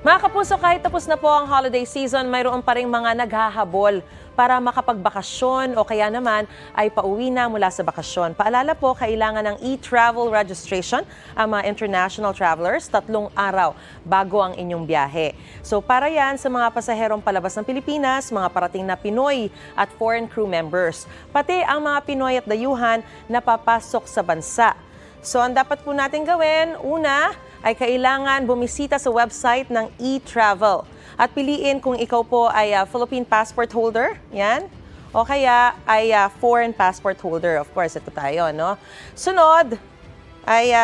Mga kapuso, kahit tapos na po ang holiday season, mayroon pa rin mga naghahabol para makapagbakasyon o kaya naman ay pauwi na mula sa bakasyon. Paalala po, kailangan ng e-travel registration ang mga international travelers 3 araw bago ang inyong biyahe. So para yan sa mga pasaherong palabas ng Pilipinas, mga parating na Pinoy at foreign crew members, pati ang mga Pinoy at dayuhan na papasok sa bansa. So ang dapat po natin gawin, una ay kailangan bumisita sa website ng e-travel at piliin kung ikaw po ay Philippine passport holder, yan, o kaya ay foreign passport holder. Of course, ito tayo, no? Sunod ay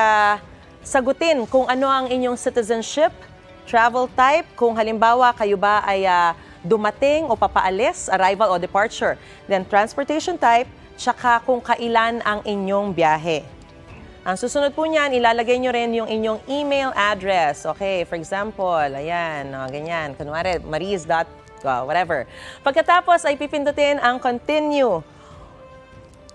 sagutin kung ano ang inyong citizenship, travel type, kung halimbawa kayo ba ay dumating o papaalis, arrival o departure, then transportation type, tsaka kung kailan ang inyong biyahe. Ang susunod po niyan, ilalagay nyo rin yung inyong email address. Okay, for example, ayan, ganyan. Kunwari, maris. Whatever. Pagkatapos ay pipindutin ang continue.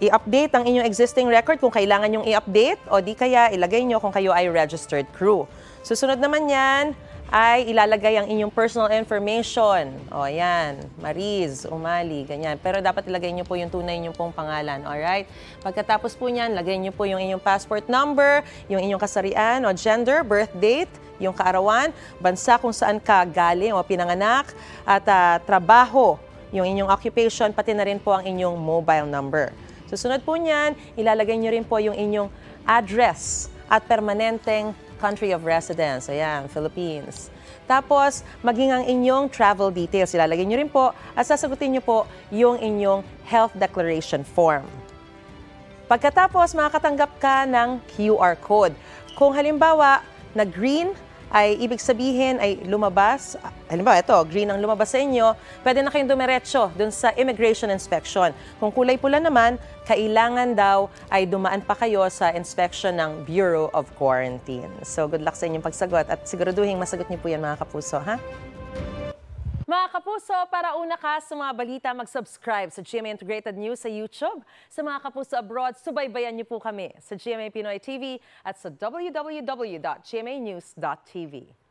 I-update ang inyong existing record kung kailangan yung i-update o di kaya ilagay nyo kung kayo ay registered crew. Susunod naman yan ay ilalagay ang inyong personal information. O yan, Mariz, Umali, ganyan. Pero dapat ilagay nyo po yung tunay nyo pong pangalan. Alright? Pagkatapos po niyan, lagay nyo po yung inyong passport number, yung inyong kasarian o gender, birth date, yung kaarawan, bansa kung saan ka galing o pinanganak, at trabaho, yung inyong occupation, pati na rin po ang inyong mobile number. Susunod po niyan, ilalagay nyo rin po yung inyong address at permanenteng country of residence, ayan, Philippines. Tapos, maging ang inyong travel details, ilalagay nyo rin po at sasagutin nyo po yung inyong health declaration form. Pagkatapos, makakatanggap ka ng QR code. Kung halimbawa, na green, ay ibig sabihin ay lumabas, halimbawa ito, green ang lumabas sa inyo, pwede na kayong dumiretso dun sa immigration inspection. Kung kulay pula naman, kailangan daw ay dumaan pa kayo sa inspection ng Bureau of Quarantine. So good luck sa inyong pagsagot at siguraduhin masagot niyo po yan mga kapuso, ha? Mga kapuso, para una ka sa mga balita, mag-subscribe sa GMA Integrated News sa YouTube. Sa mga kapuso abroad, subaybayan niyo po kami sa GMA Pinoy TV at sa www.gmanews.tv.